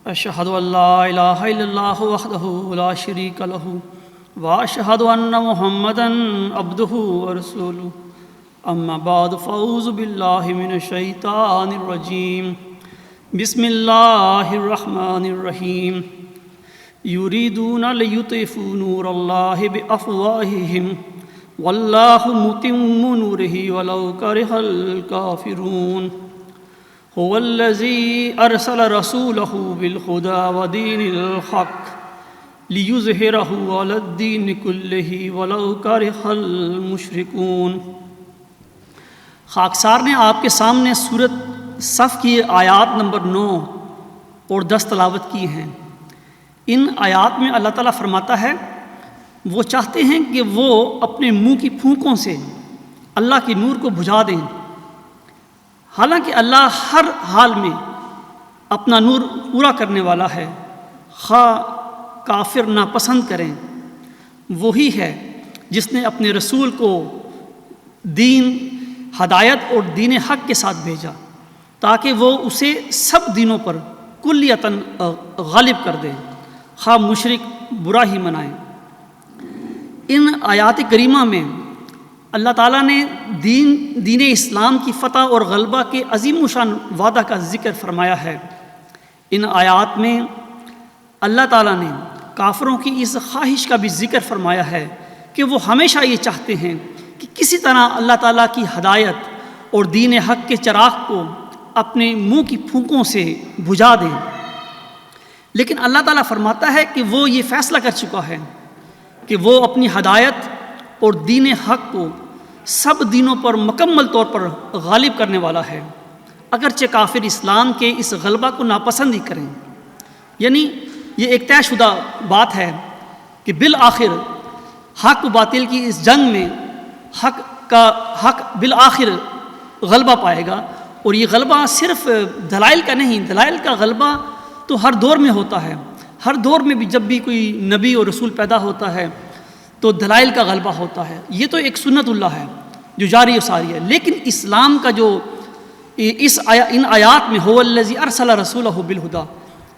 اشہد ان لا الہ الا اللہ وحدہ لا شریک لہ واشہد ان محمدا عبدہ ورسولہ اما بعد فاعوذ باللہ من الشیطان الرجیم بسم اللہ الرحمن الرحیم یریدون لیطفئوا نور اللہ بافواہہم واللہ متم نورہ ولو کرہ الکافرون هو الذي أرسل رسوله بالهدى ودين الحق ليظهره على الدين كله ولو كره المشركون۔ خاکسار نے آپ کے سامنے سورۃ صف کی آیات نمبر 9 اور 10 تلاوت کی ہیں۔ ان آیات میں اللہ تعالیٰ فرماتا ہے وہ چاہتے ہیں کہ وہ اپنے منہ کی پھونکوں سے اللہ کے نور کو بجھا دیں، حالانکہ اللہ ہر حال میں اپنا نور پورا کرنے والا ہے، خواہ کافر ناپسند کریں۔ وہی ہے جس نے اپنے رسول کو دین، ہدایت اور دین حق کے ساتھ بھیجا تاکہ وہ اسے سب دینوں پر کلیتاً غالب کر دے، خواہ مشرک برا ہی منائیں۔ ان آیات کریمہ میں اللہ تعالیٰ نے دین اسلام کی فتح اور غلبہ کے عظیم شان وعدہ کا ذکر فرمایا ہے۔ ان آیات میں اللہ تعالیٰ نے کافروں کی اس خواہش کا بھی ذکر فرمایا ہے کہ وہ ہمیشہ یہ چاہتے ہیں کہ کسی طرح اللہ تعالیٰ کی ہدایت اور دین حق کے چراغ کو اپنے منہ کی پھونکوں سے بجھا دیں، لیکن اللہ تعالیٰ فرماتا ہے کہ وہ یہ فیصلہ کر چکا ہے کہ وہ اپنی ہدایت اور دین حق کو سب دینوں پر مکمل طور پر غالب کرنے والا ہے، اگرچہ کافر اسلام کے اس غلبہ کو ناپسند ہی کریں۔ یعنی یہ ایک طے شدہ بات ہے کہ بالآخر حق و باطل کی اس جنگ میں حق بالآخر غلبہ پائے گا، اور یہ غلبہ صرف دلائل کا نہیں، دلائل کا غلبہ تو ہر دور میں ہوتا ہے۔ ہر دور میں بھی جب بھی کوئی نبی اور رسول پیدا ہوتا ہے تو دلائل کا غلبہ ہوتا ہے، یہ تو ایک سنت اللہ ہے جو جاری و ساری ہے۔ لیکن اسلام کا جو ان آیات میں هو الذی ارسل رسولہ بالہدی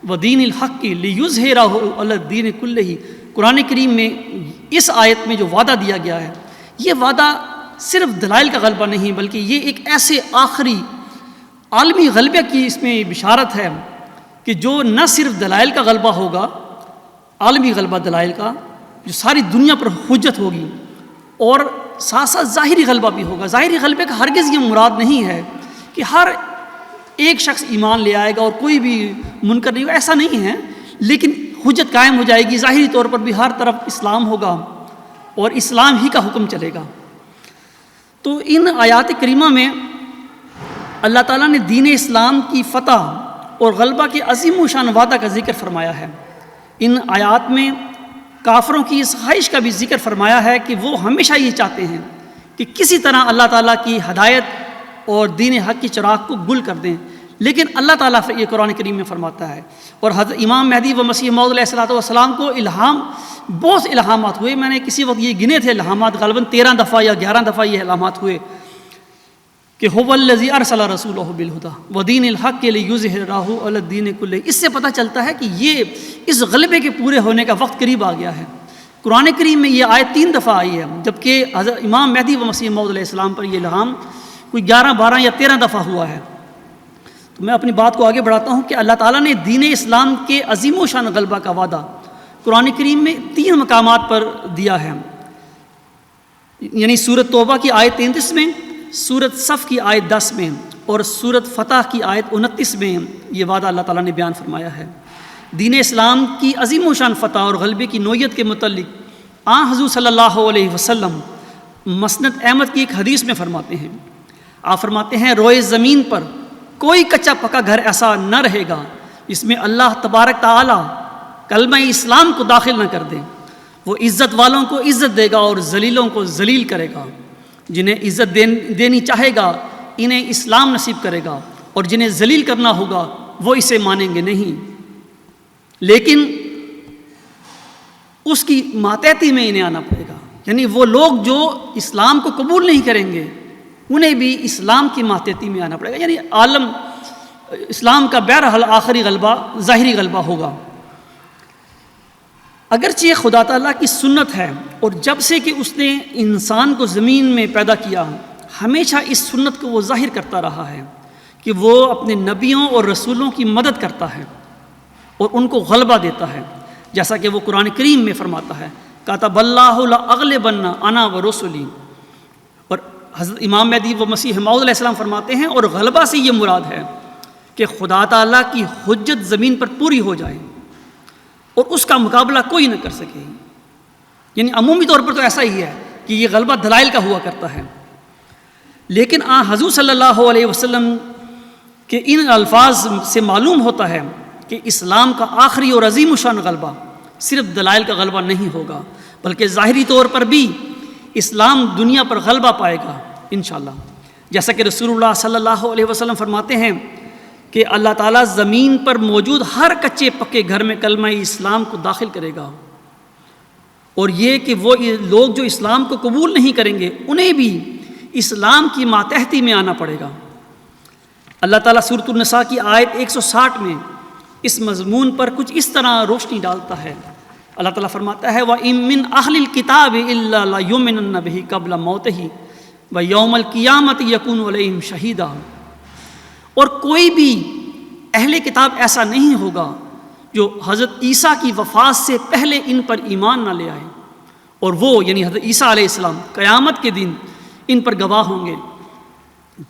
ودین الحق لیظہرہ علی الدین کلہ، قرآن کریم میں اس آیت میں جو وعدہ دیا گیا ہے، یہ وعدہ صرف دلائل کا غلبہ نہیں بلکہ یہ ایک ایسے آخری عالمی غلبے کی اس میں بشارت ہے کہ جو نہ صرف دلائل کا غلبہ ہوگا، عالمی غلبہ دلائل کا جو ساری دنیا پر حجت ہوگی، اور ساتھ ساتھ ظاہری غلبہ بھی ہوگا۔ ظاہری غلبے کا ہرگز یہ مراد نہیں ہے کہ ہر ایک شخص ایمان لے آئے گا اور کوئی بھی منکر نہیں ہوگا، ایسا نہیں ہے، لیکن حجت قائم ہو جائے گی، ظاہری طور پر بھی ہر طرف اسلام ہوگا اور اسلام ہی کا حکم چلے گا۔ تو ان آیات کریمہ میں اللہ تعالیٰ نے دین اسلام کی فتح اور غلبہ کے عظیم و شان وعدہ کا ذکر فرمایا ہے۔ ان آیات میں کافروں کی اس خواہش کا بھی ذکر فرمایا ہے کہ وہ ہمیشہ یہ چاہتے ہیں کہ کسی طرح اللہ تعالیٰ کی ہدایت اور دین حق کی چراغ کو گل کر دیں، لیکن اللہ تعالیٰ یہ قرآن کریم میں فرماتا ہے۔ اور حضرت امام مہدی و مسیح موعود علیہ السلام کو بہت الہامات ہوئے، میں نے کسی وقت یہ گنے تھے الہامات، غالباً 13 دفعہ یا 11 دفعہ یہ الہامات ہوئے کہ هو الذی ارسل رسولہ بالہدی ودین الحق لیظہرہ علی الدین کلہ۔ اس سے پتہ چلتا ہے کہ یہ اس غلبے کے پورے ہونے کا وقت قریب آ گیا ہے۔ قرآن کریم میں یہ آیت 3 دفعہ آئی ہے، جبکہ حضرت امام مہدی و مسیح موعود علیہ السلام پر یہ الہام کوئی 11، 12 یا 13 دفعہ ہوا ہے۔ تو میں اپنی بات کو آگے بڑھاتا ہوں کہ اللہ تعالیٰ نے دین اسلام کے عظیم و شان غلبہ کا وعدہ قرآن کریم میں 3 مقامات پر دیا ہے، یعنی سورۃ توبہ کی آیت 33 میں، سورۃ صف کی آیت 10 میں اور سورۃ فتح کی آیت 29 میں یہ وعدہ اللہ تعالیٰ نے بیان فرمایا ہے۔ دین اسلام کی عظیم و شان فتح اور غلبے کی نوعیت کے متعلق حضور صلی اللہ علیہ وسلم مسند احمد کی ایک حدیث میں فرماتے ہیں، آپ فرماتے ہیں روئے زمین پر کوئی کچا پکا گھر ایسا نہ رہے گا جس میں اللہ تبارک تعالیٰ کلمہ اسلام کو داخل نہ کر دے۔ وہ عزت والوں کو عزت دے گا اور ذلیلوں کو ذلیل کرے گا، جنہیں عزت دینی چاہے گا انہیں اسلام نصیب کرے گا، اور جنہیں ذلیل کرنا ہوگا وہ اسے مانیں گے نہیں، لیکن اس کی ماتحتی میں انہیں آنا پڑے گا۔ یعنی وہ لوگ جو اسلام کو قبول نہیں کریں گے انہیں بھی اسلام کی ماتحتی میں آنا پڑے گا۔ یعنی عالم اسلام کا بہرحال آخری غلبہ ظاہری غلبہ ہوگا۔ اگرچہ یہ خدا تعالیٰ کی سنت ہے، اور جب سے کہ اس نے انسان کو زمین میں پیدا کیا ہمیشہ اس سنت کو وہ ظاہر کرتا رہا ہے کہ وہ اپنے نبیوں اور رسولوں کی مدد کرتا ہے اور ان کو غلبہ دیتا ہے، جیسا کہ وہ قرآن کریم میں فرماتا ہے کاتب اللہ لأغلبن انا ورسلی۔ اور حضرت امام مہدی و مسیح موعود علیہ السلام فرماتے ہیں اور غلبہ سے یہ مراد ہے کہ خدا تعالیٰ کی حجت زمین پر پوری ہو جائے اور اس کا مقابلہ کوئی نہ کر سکے۔ یعنی عمومی طور پر تو ایسا ہی ہے کہ یہ غلبہ دلائل کا ہوا کرتا ہے، لیکن حضور صلی اللہ علیہ وسلم کے ان الفاظ سے معلوم ہوتا ہے کہ اسلام کا آخری اور عظیم الشان غلبہ صرف دلائل کا غلبہ نہیں ہوگا، بلکہ ظاہری طور پر بھی اسلام دنیا پر غلبہ پائے گا انشاءاللہ، جیسا کہ رسول اللہ صلی اللہ علیہ وسلم فرماتے ہیں کہ اللہ تعالیٰ زمین پر موجود ہر کچے پکے گھر میں کلمہ اسلام کو داخل کرے گا، اور یہ کہ وہ لوگ جو اسلام کو قبول نہیں کریں گے انہیں بھی اسلام کی ماتحتی میں آنا پڑے گا۔ اللہ تعالیٰ سورۃ النساء کی آیت 160 میں اس مضمون پر کچھ اس طرح روشنی ڈالتا ہے۔ اللہ تعالیٰ فرماتا ہے وَإِن مِّنْ أَهْلِ الْكِتَابِ إِلَّا لَيُؤْمِنُنَّ بِهِ قَبْلَ مَوْتِهِ وَيَوْمَ الْقِيَامَةِ يَكُونُ عَلَيْهِمْ شَهِيدًا۔ اور کوئی بھی اہل کتاب ایسا نہیں ہوگا جو حضرت عیسیٰ کی وفات سے پہلے ان پر ایمان نہ لے آئے، اور وہ یعنی حضرت عیسیٰ علیہ السلام قیامت کے دن ان پر گواہ ہوں گے۔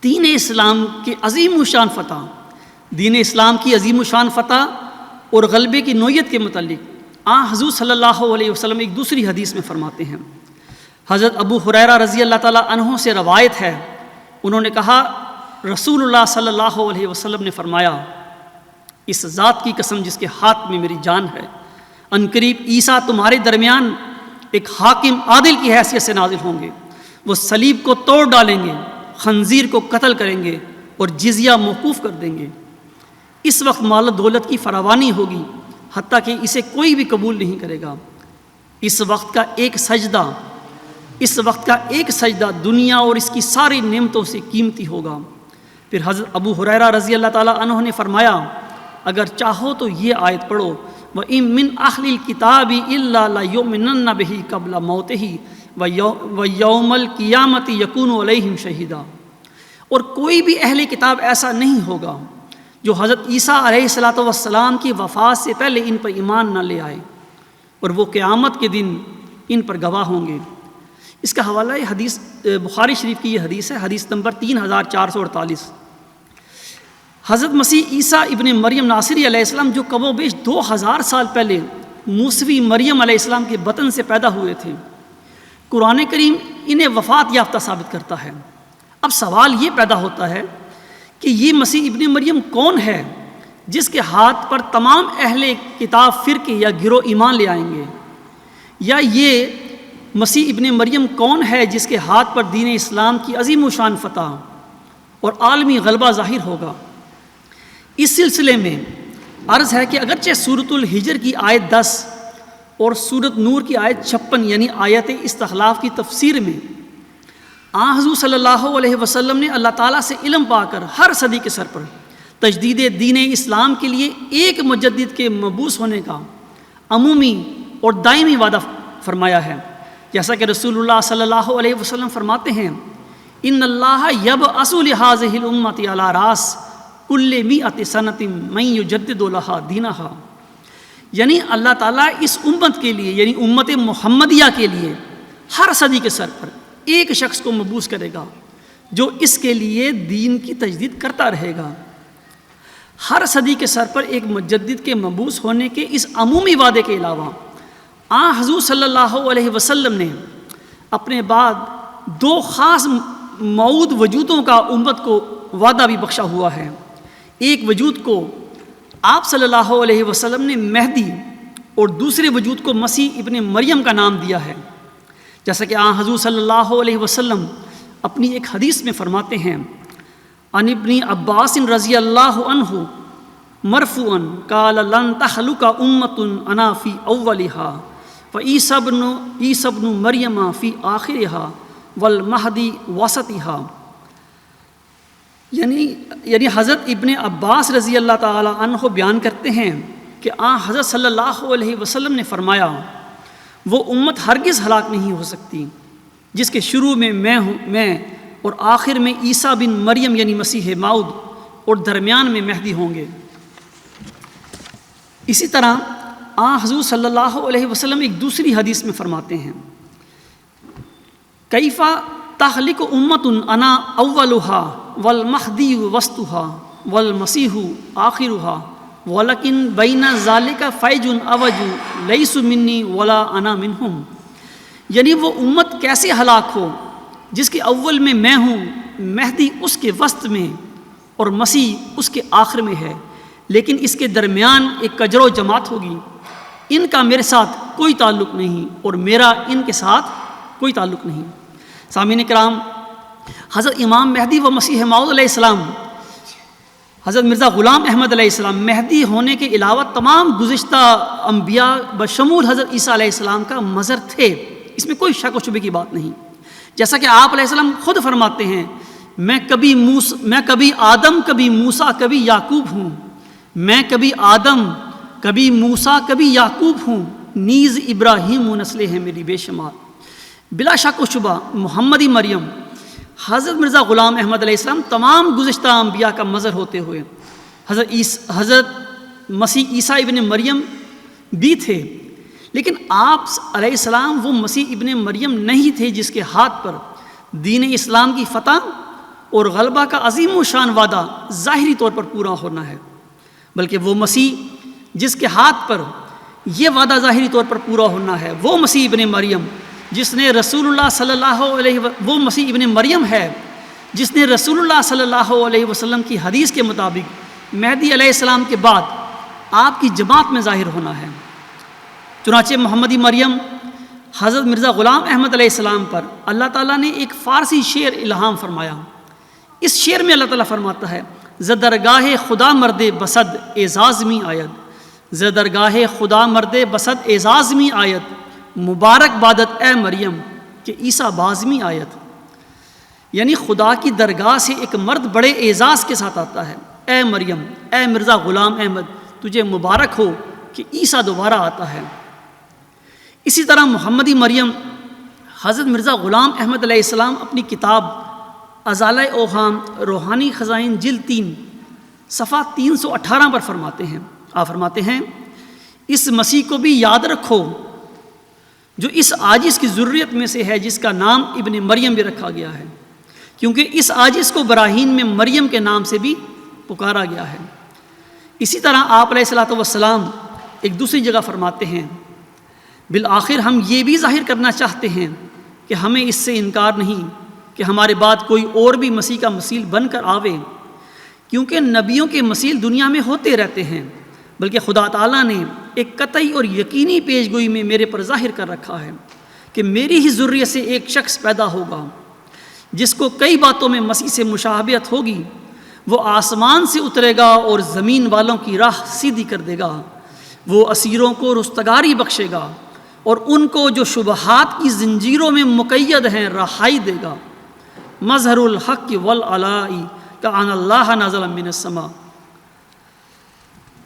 دین اسلام کی عظیم الشان فتح، دین اسلام کی عظیم الشان فتح اور غلبے کی نوعیت کے متعلق حضور صلی اللہ علیہ وسلم ایک دوسری حدیث میں فرماتے ہیں۔ حضرت ابو ہریرہ رضی اللہ تعالیٰ عنہ سے روایت ہے، انہوں نے کہا رسول اللہ صلی اللہ علیہ وسلم نے فرمایا اس ذات کی قسم جس کے ہاتھ میں میری جان ہے، عنقریب عیسیٰ تمہارے درمیان ایک حاکم عادل کی حیثیت سے نازل ہوں گے، وہ صلیب کو توڑ ڈالیں گے، خنزیر کو قتل کریں گے اور جزیہ موقوف کر دیں گے۔ اس وقت مال و دولت کی فراوانی ہوگی حتیٰ کہ اسے کوئی بھی قبول نہیں کرے گا۔ اس وقت کا ایک سجدہ دنیا اور اس کی ساری نعمتوں سے قیمتی ہوگا۔ پھر حضرت ابو ہریرہ رضی اللہ تعالیٰ عنہ نے فرمایا اگر چاہو تو یہ آیت پڑھو وَإِن مِّنْ أَهْلِ الْكِتَابِ إِلَّا لَيُؤْمِنَنَّ بِهِ قَبْلَ مَوْتِهِ وَيَوْمَ الْقِيَامَةِ يَكُونُ عَلَيْهِمْ شَهِيدًا۔ اور کوئی بھی اہل کتاب ایسا نہیں ہوگا جو حضرت عیسیٰ علیہ السلام کی وفات سے پہلے ان پر ایمان نہ لے آئے، اور وہ قیامت کے دن ان پر گواہ ہوں گے۔ اس کا حوالہ یہ حدیث بخاری شریف کی یہ حدیث ہے، حدیث نمبر 3448۔ حضرت مسیح عیسیٰ ابن مریم ناصری علیہ السلام جو کم و بیش 2000 سال پہلے موسوی مریم علیہ السلام کے بطن سے پیدا ہوئے تھے، قرآن کریم انہیں وفات یافتہ ثابت کرتا ہے۔ اب سوال یہ پیدا ہوتا ہے کہ یہ مسیح ابن مریم کون ہے جس کے ہاتھ پر تمام اہل کتاب فرقے یا گروہ ایمان لے آئیں گے، یا یہ مسیح ابن مریم کون ہے جس کے ہاتھ پر دین اسلام کی عظیم الشان فتح اور عالمی غلبہ ظاہر ہوگا۔ اس سلسلے میں عرض ہے کہ اگرچہ سورۃ الحجر کی آیت 10 اور سورۃ نور کی آیت 56 یعنی آیت استخلاف کی تفسیر میں حضور صلی اللہ علیہ وسلم نے اللہ تعالیٰ سے علم پا کر ہر صدی کے سر پر تجدید دین اسلام کے لیے ایک مجدد کے مبعوث ہونے کا عمومی اور دائمی وعدہ فرمایا ہے، جیسا کہ رسول اللہ صلی اللہ علیہ وسلم فرماتے ہیں ان اللہ یبعث لہذہ الامۃ علی راس کل مئۃ سنۃ من یجدد لہا دینہا۔ یعنی اللہ تعالیٰ اس امت کے لیے یعنی امت محمدیہ کے لیے ہر صدی کے سر پر ایک شخص کو مبعوث کرے گا جو اس کے لیے دین کی تجدید کرتا رہے گا۔ ہر صدی کے سر پر ایک مجدد کے مبعوث ہونے کے اس عمومی وعدے کے علاوہ حضور صلی اللہ علیہ وسلم نے اپنے بعد 2 خاص موعود وجودوں کا امت کو وعدہ بھی بخشا ہوا ہے۔ ایک وجود کو آپ صلی اللہ علیہ وسلم نے مہدی اور دوسرے وجود کو مسیح ابن مریم کا نام دیا ہے، جیسا کہ حضور صلی اللہ علیہ وسلم اپنی ایک حدیث میں فرماتے ہیں عن ابن عباس رضی اللہ عنہ مرفوعا قال لن تخلق امۃ انا فی اولها وعیسی ابن مریم فی آخرها والمہدی وسطها۔ یعنی حضرت ابن عباس رضی اللہ تعالی عنہ بیان کرتے ہیں کہ حضرت صلی اللہ علیہ وسلم نے فرمایا وہ امت ہرگز ہلاک نہیں ہو سکتی جس کے شروع میں میں اور آخر میں عیسیٰ بن مریم یعنی مسیح موعود اور درمیان میں مہدی ہوں گے۔ اسی طرح حضور صلی اللہ علیہ وسلم ایک دوسری حدیث میں فرماتے ہیں کیفا تخلق امت انا اولھا والمہدی وسطھا والمسیح آخرھا ولکن بین ذالک فیج اوج لیس منی ولا انا منہم، یعنی وہ امت کیسے ہلاک ہو جس کے اول میں ہوں، مہدی اس کے وسط میں اور مسیح اس کے آخر میں ہے، لیکن اس کے درمیان ایک کجرو جماعت ہوگی، ان کا میرے ساتھ کوئی تعلق نہیں اور میرا ان کے ساتھ کوئی تعلق نہیں۔ سامعین کرام، حضرت امام مہدی و مسیح موعود علیہ السلام حضرت مرزا غلام احمد علیہ السلام مہدی ہونے کے علاوہ تمام گزشتہ انبیاء بشمول حضرت عیسیٰ علیہ السلام کا مظہر تھے، اس میں کوئی شک و شبے کی بات نہیں۔ جیسا کہ آپ علیہ السلام خود فرماتے ہیں میں کبھی آدم کبھی موسیٰ کبھی یعقوب ہوں، میں کبھی آدم کبھی موسیٰ کبھی یعقوب ہوں، نیز ابراہیم و نسلیں ہیں میری بے شمار۔ بلا شک و شبہ محمدی مریم حضرت مرزا غلام احمد علیہ السلام تمام گزشتہ انبیاء کا مظہر ہوتے ہوئے حضرت مسیح عیسیٰ ابن مریم بھی تھے، لیکن آپ علیہ السلام وہ مسیح ابن مریم نہیں تھے جس کے ہاتھ پر دین اسلام کی فتح اور غلبہ کا عظیم و شان وعدہ ظاہری طور پر پورا ہونا ہے، بلکہ وہ مسیح جس کے ہاتھ پر یہ وعدہ ظاہری طور پر پورا ہونا ہے وہ مسیح ابن مریم جس نے رسول اللہ صلی اللہ علیہ وہ مسیح ابن مریم ہے جس نے رسول اللہ صلی اللہ علیہ وسلم کی حدیث کے مطابق مہدی علیہ السلام کے بعد آپ کی جماعت میں ظاہر ہونا ہے۔ چنانچہ محمدی مریم حضرت مرزا غلام احمد علیہ السلام پر اللہ تعالیٰ نے ایک فارسی شعر الہام فرمایا۔ اس شعر میں اللہ تعالیٰ فرماتا ہے زدرگاہ خدا مرد بسد اعزاز می آید، زدرگاہ خدا مرد بسد اعزاز می آید، مبارک بادت اے مریم کہ عیسیٰ بازمی آیت، یعنی خدا کی درگاہ سے ایک مرد بڑے اعزاز کے ساتھ آتا ہے، اے مریم، اے مرزا غلام احمد تجھے مبارک ہو کہ عیسیٰ دوبارہ آتا ہے۔ اسی طرح محمدی مریم حضرت مرزا غلام احمد علیہ السلام اپنی کتاب ازالہ اوہام روحانی خزائن جلد 3 صفحہ 318 پر فرماتے ہیں، آپ فرماتے ہیں اس مسیح کو بھی یاد رکھو جو اس عاجز کی ذریت میں سے ہے جس کا نام ابن مریم بھی رکھا گیا ہے، کیونکہ اس عاجز کو براہین میں مریم کے نام سے بھی پکارا گیا ہے۔ اسی طرح آپ علیہ الصلوۃ والسلام ایک دوسری جگہ فرماتے ہیں بالآخر ہم یہ بھی ظاہر کرنا چاہتے ہیں کہ ہمیں اس سے انکار نہیں کہ ہمارے بعد کوئی اور بھی مسیح کا مثیل بن کر آوے، کیونکہ نبیوں کے مثیل دنیا میں ہوتے رہتے ہیں، بلکہ خدا تعالیٰ نے ایک قطعی اور یقینی پیش گوئی میں میرے پر ظاہر کر رکھا ہے کہ میری ہی ذریت سے ایک شخص پیدا ہوگا جس کو کئی باتوں میں مسیح سے مشابہت ہوگی، وہ آسمان سے اترے گا اور زمین والوں کی راہ سیدھی کر دے گا، وہ اسیروں کو رستگاری بخشے گا اور ان کو جو شبہات کی زنجیروں میں مقید ہیں رہائی دے گا، مظہر الحق والعلاء کأن اللہ نزل من السماء۔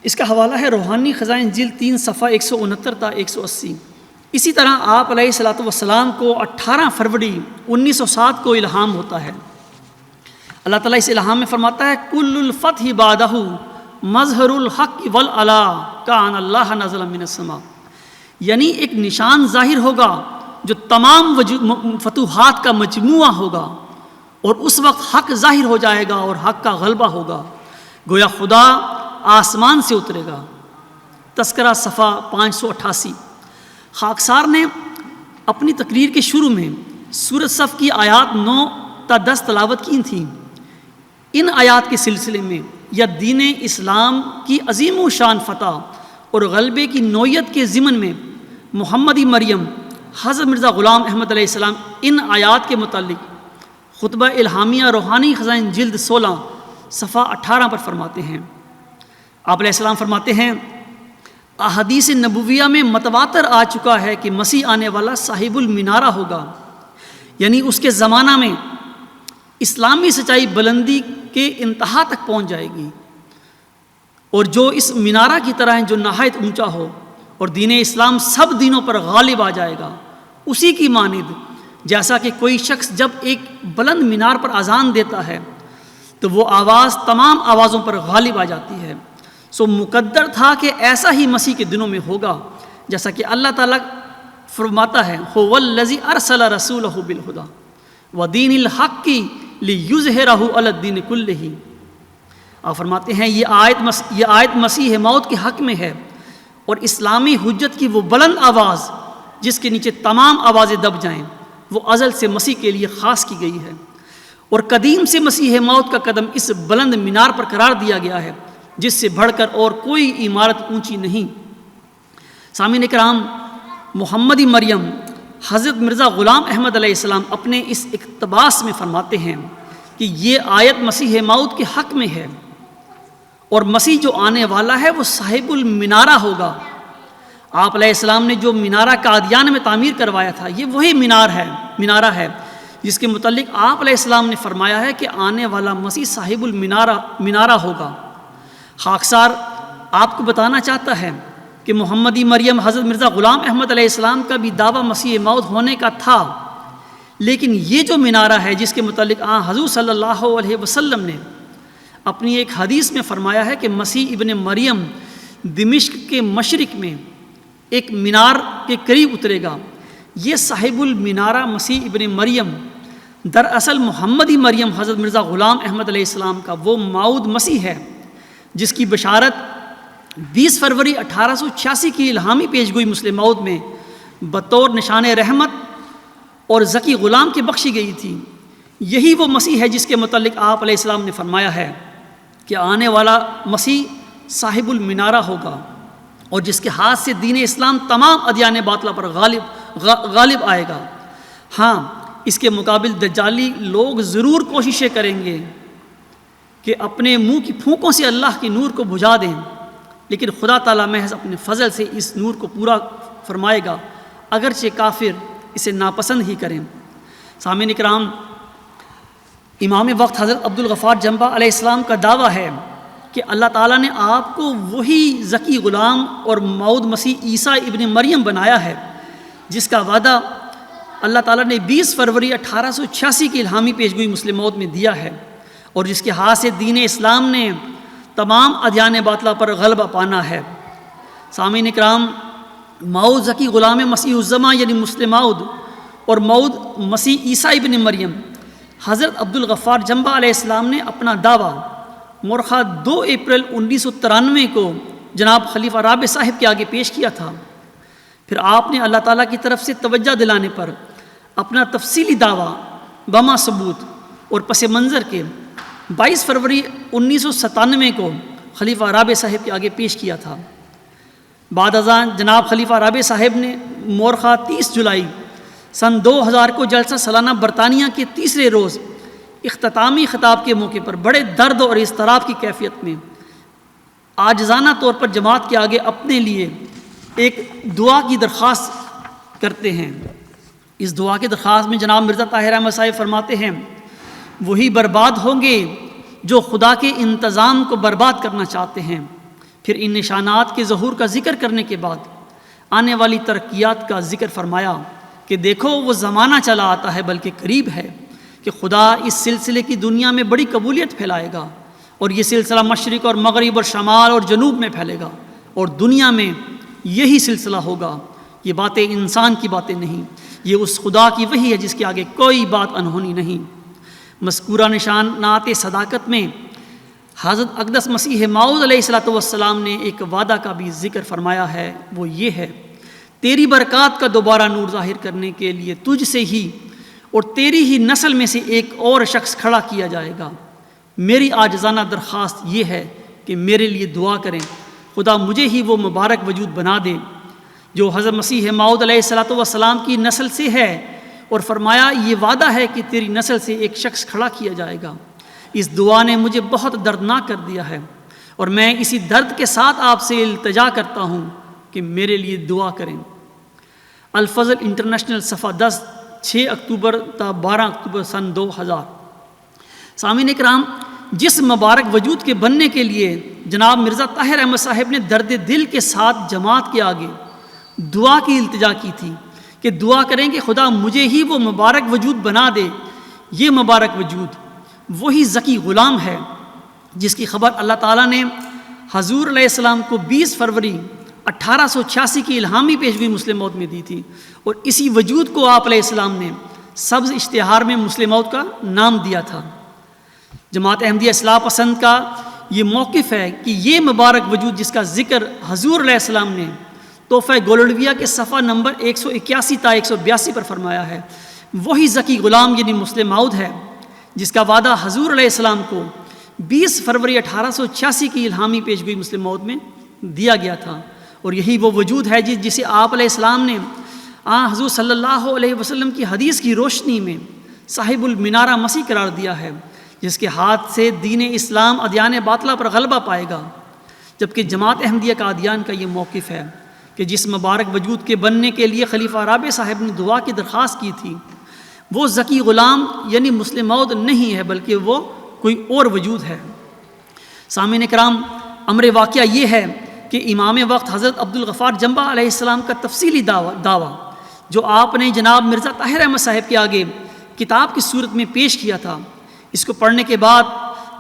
اس کا حوالہ ہے روحانی خزائن جلد 3 صفحہ 169 تا 180۔ اسی طرح آپ علیہ الصلوۃ والسلام کو 18 فروری 1907 کو الہام ہوتا ہے۔ اللہ تعالیٰ اس الہام میں فرماتا ہے کل الفتح بعدہ مظہر الحق والعلاء کأن اللہ نزل من السماء، یعنی ایک نشان ظاہر ہوگا جو تمام فتوحات کا مجموعہ ہوگا، اور اس وقت حق ظاہر ہو جائے گا اور حق کا غلبہ ہوگا، گویا خدا آسمان سے اترے گا۔ تذکرہ صفحہ 588۔ خاکسار نے اپنی تقریر کے شروع میں سورۃ صف کی آیات 9 تا 10 تلاوت کی تھیں۔ ان آیات کے سلسلے میں یا دین اسلام کی عظیم و شان فتح اور غلبے کی نوعیت کے ضمن میں محمدی مریم حضرت مرزا غلام احمد علیہ السلام ان آیات کے متعلق خطبہ الہامیہ روحانی خزائن جلد 16 صفحہ 18 پر فرماتے ہیں۔ آپ علیہ السلام فرماتے ہیں احادیث نبویہ میں متواتر آ چکا ہے کہ مسیح آنے والا صاحب المنارہ ہوگا، یعنی اس کے زمانہ میں اسلامی سچائی بلندی کے انتہا تک پہنچ جائے گی، اور جو اس مینارہ کی طرح ہے جو نہایت اونچا ہو، اور دین اسلام سب دینوں پر غالب آ جائے گا، اسی کی مانند جیسا کہ کوئی شخص جب ایک بلند مینار پر اذان دیتا ہے تو وہ آواز تمام آوازوں پر غالب آ جاتی ہے، سو مقدر تھا کہ ایسا ہی مسیح کے دنوں میں ہوگا، جیسا کہ اللہ تعالیٰ فرماتا ہے هو الذی ارسل رسولہ بالہدی ودین الحق لیظہرہ علی الدین کلہ۔ آپ فرماتے ہیں یہ آیت مسیح موت کے حق میں ہے، اور اسلامی حجت کی وہ بلند آواز جس کے نیچے تمام آوازیں دب جائیں، وہ ازل سے مسیح کے لیے خاص کی گئی ہے، اور قدیم سے مسیح موت کا قدم اس بلند مینار پر قرار دیا گیا ہے جس سے بڑھ کر اور کوئی عمارت اونچی نہیں۔ سامعین کرام، محمدی مریم حضرت مرزا غلام احمد علیہ السلام اپنے اس اقتباس میں فرماتے ہیں کہ یہ آیت مسیح موت کے حق میں ہے، اور مسیح جو آنے والا ہے وہ صاحب المنارہ ہوگا۔ آپ علیہ السلام نے جو مینارہ قادیان میں تعمیر کروایا تھا، یہ وہی مینارہ ہے جس کے متعلق آپ علیہ السلام نے فرمایا ہے کہ آنے والا مسیح صاحب المنارہ ہوگا۔ خاکسار آپ کو بتانا چاہتا ہے کہ محمدی مریم حضرت مرزا غلام احمد علیہ السلام کا بھی دعویٰ مسیح موت ہونے کا تھا، لیکن یہ جو مینارہ ہے جس کے متعلق حضور صلی اللہ علیہ وسلم نے اپنی ایک حدیث میں فرمایا ہے کہ مسیح ابن مریم دمشق کے مشرق میں ایک مینار کے قریب اترے گا، یہ صاحب المنارہ مسیح ابن مریم دراصل محمدی مریم حضرت مرزا غلام احمد علیہ السلام کا وہ موعود مسیح ہے جس کی بشارت 20 فروری 1886 کی الہامی پیشگوئی مسلم موعود میں بطور نشان رحمت اور ذکی غلام کے بخشی گئی تھی۔ یہی وہ مسیح ہے جس کے متعلق آپ علیہ السلام نے فرمایا ہے کہ آنے والا مسیح صاحب المنارہ ہوگا، اور جس کے ہاتھ سے دین اسلام تمام ادیان باطلہ پر غالب آئے گا۔ ہاں، اس کے مقابل دجالی لوگ ضرور کوششیں کریں گے کہ اپنے منہ کی پھونکوں سے اللہ کے نور کو بجھا دیں، لیکن خدا تعالیٰ محض اپنے فضل سے اس نور کو پورا فرمائے گا، اگرچہ کافر اسے ناپسند ہی کریں۔ سامعین کرام، امام وقت حضرت عبدالغفار جنبہ علیہ السلام کا دعویٰ ہے کہ اللہ تعالیٰ نے آپ کو وہی ذکی غلام اور موعود مسیح عیسیٰ ابن مریم بنایا ہے جس کا وعدہ اللہ تعالیٰ نے 20 فروری 1886 کی الہامی پیشگوئی مسلم موعود میں دیا ہے، اور جس کے ہاتھ سے دین اسلام نے تمام ادیان باطلہ پر غلبہ پانا ہے۔ سامعین اکرام، موعود ذکی غلام مسیح الزماں یعنی مسلم موعود اور موعود مسیح عیسیٰ ابن مریم حضرت عبدالغفار جنبہ علیہ السلام نے اپنا دعویٰ مورخہ 2 اپریل 1993 کو جناب خلیفہ رابع صاحب کے آگے پیش کیا تھا۔ پھر آپ نے اللہ تعالیٰ کی طرف سے توجہ دلانے پر اپنا تفصیلی دعویٰ بما ثبوت اور پس منظر کے 22 فروری 1997 کو خلیفہ رابع صاحب کے آگے پیش کیا تھا۔ بعد ازاں جناب خلیفہ رابع صاحب نے مورخہ 30 جولائی سن 2000 کو جلسہ سالانہ برطانیہ کے تیسرے روز اختتامی خطاب کے موقع پر بڑے درد اور اضطراب کی کیفیت میں عاجزانہ طور پر جماعت کے آگے اپنے لیے ایک دعا کی درخواست کرتے ہیں۔ اس دعا کی درخواست میں جناب مرزا طاہر احمد صاحب فرماتے ہیں، وہی برباد ہوں گے جو خدا کے انتظام کو برباد کرنا چاہتے ہیں۔ پھر ان نشانات کے ظہور کا ذکر کرنے کے بعد آنے والی ترقیات کا ذکر فرمایا کہ دیکھو وہ زمانہ چلا آتا ہے بلکہ قریب ہے کہ خدا اس سلسلے کی دنیا میں بڑی قبولیت پھیلائے گا، اور یہ سلسلہ مشرق اور مغرب اور شمال اور جنوب میں پھیلے گا، اور دنیا میں یہی سلسلہ ہوگا۔ یہ باتیں انسان کی باتیں نہیں، یہ اس خدا کی وحی ہے جس کے آگے کوئی بات انہونی نہیں۔ مذکورہ نشانات صداقت میں حضرت اقدس مسیح موعود علیہ السلام نے ایک وعدہ کا بھی ذکر فرمایا ہے، وہ یہ ہے، تیری برکات کا دوبارہ نور ظاہر کرنے کے لیے تجھ سے ہی اور تیری ہی نسل میں سے ایک اور شخص کھڑا کیا جائے گا۔ میری عاجزانہ درخواست یہ ہے کہ میرے لیے دعا کریں، خدا مجھے ہی وہ مبارک وجود بنا دے جو حضرت مسیح موعود علیہ السلام کی نسل سے ہے، اور فرمایا یہ وعدہ ہے کہ تیری نسل سے ایک شخص کھڑا کیا جائے گا۔ اس دعا نے مجھے بہت دردناک کر دیا ہے، اور میں اسی درد کے ساتھ آپ سے التجا کرتا ہوں کہ میرے لیے دعا کریں۔ الفضل انٹرنیشنل صفحہ 10 6 اکتوبر تا 12 اکتوبر سن 2000۔ سامعین کرام، جس مبارک وجود کے بننے کے لیے جناب مرزا طاہر احمد صاحب نے درد دل کے ساتھ جماعت کے آگے دعا کی التجا کی تھی کہ دعا کریں کہ خدا مجھے ہی وہ مبارک وجود بنا دے، یہ مبارک وجود وہی ذکی غلام ہے جس کی خبر اللہ تعالیٰ نے حضور علیہ السلام کو 20 فروری 1886 کی الہامی پیشگوئی مسلم موعود میں دی تھی، اور اسی وجود کو آپ علیہ السلام نے سبز اشتہار میں مسلم موعود کا نام دیا تھا۔ جماعت احمدیہ اصلاح پسند کا یہ موقف ہے کہ یہ مبارک وجود جس کا ذکر حضور علیہ السلام نے تحفہ گولڑویہ کے صفحہ نمبر 181 تا 182 پر فرمایا ہے، وہی ذکی غلام یعنی مسلم موعود ہے جس کا وعدہ حضور علیہ السلام کو 20 فروری 1886 کی الہامی پیشگوئی مسلم موعود میں دیا گیا تھا، اور یہی وہ وجود ہے جسے آپ علیہ السلام نے حضور صلی اللہ علیہ وسلم کی حدیث کی روشنی میں صاحب المنارہ مسیح قرار دیا ہے، جس کے ہاتھ سے دین اسلام ادیان باطلہ پر غلبہ پائے گا۔ جبکہ جماعت احمدیہ کا ادیان کا یہ موقف ہے کہ جس مبارک وجود کے بننے کے لیے خلیفہ رابع صاحب نے دعا کی درخواست کی تھی، وہ ذکی غلام یعنی مسلم موعود نہیں ہے بلکہ وہ کوئی اور وجود ہے۔ سامعین کرام، امر واقعہ یہ ہے کہ امام وقت حضرت عبدالغفار جنبہ علیہ السلام کا تفصیلی دعویٰ جو آپ نے جناب مرزا طاہر احمد صاحب کے آگے کتاب کی صورت میں پیش کیا تھا، اس کو پڑھنے کے بعد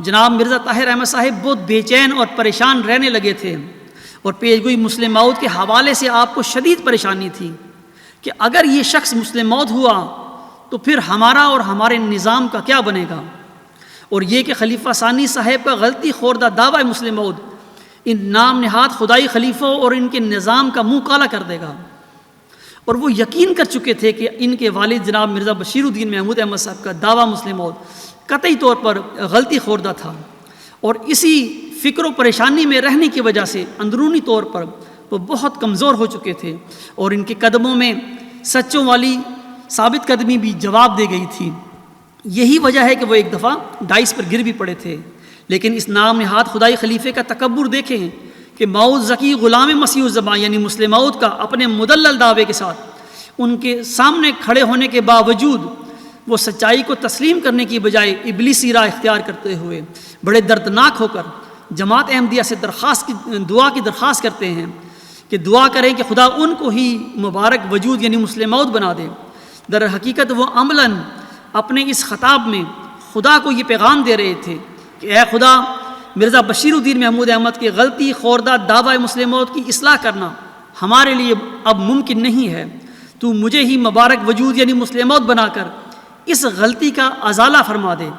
جناب مرزا طاہر احمد صاحب بہت بے چین اور پریشان رہنے لگے تھے، اور پیشگوئی مسلم موعود کے حوالے سے آپ کو شدید پریشانی تھی کہ اگر یہ شخص مسلم موعود ہوا تو پھر ہمارا اور ہمارے نظام کا کیا بنے گا، اور یہ کہ خلیفہ ثانی صاحب کا غلطی خوردہ دعویٰ مسلم موعود ان نام نہاد خدائی خلیفوں اور ان کے نظام کا منہ کالا کر دے گا۔ اور وہ یقین کر چکے تھے کہ ان کے والد جناب مرزا بشیر الدین محمود احمد صاحب کا دعویٰ مسلم موعود قطعی طور پر غلطی خوردہ تھا، اور اسی فکر و پریشانی میں رہنے کی وجہ سے اندرونی طور پر وہ بہت کمزور ہو چکے تھے، اور ان کے قدموں میں سچوں والی ثابت قدمی بھی جواب دے گئی تھی۔ یہی وجہ ہے کہ وہ ایک دفعہ ڈائس پر گر بھی پڑے تھے، لیکن اس نام نہاد خدائی خلیفے کا تکبر دیکھیں کہ موعود ذکی غلام مسیح الزمان یعنی مسلم موعود کا اپنے مدلل دعوے کے ساتھ ان کے سامنے کھڑے ہونے کے باوجود وہ سچائی کو تسلیم کرنے کی بجائے ابلیسی راہ اختیار کرتے ہوئے بڑے دردناک ہو کر جماعت احمدیہ سے دعا کی درخواست کرتے ہیں کہ دعا کریں کہ خدا ان کو ہی مبارک وجود یعنی مسلم موعود بنا دے۔ در حقیقت وہ عملاً اپنے اس خطاب میں خدا کو یہ پیغام دے رہے تھے کہ اے خدا، مرزا بشیر الدین محمود احمد کے غلطی خوردہ دعوی مسلم موعود کی اصلاح کرنا ہمارے لیے اب ممکن نہیں ہے، تو مجھے ہی مبارک وجود یعنی مسلم موعود بنا کر اس غلطی کا ازالہ فرما دے،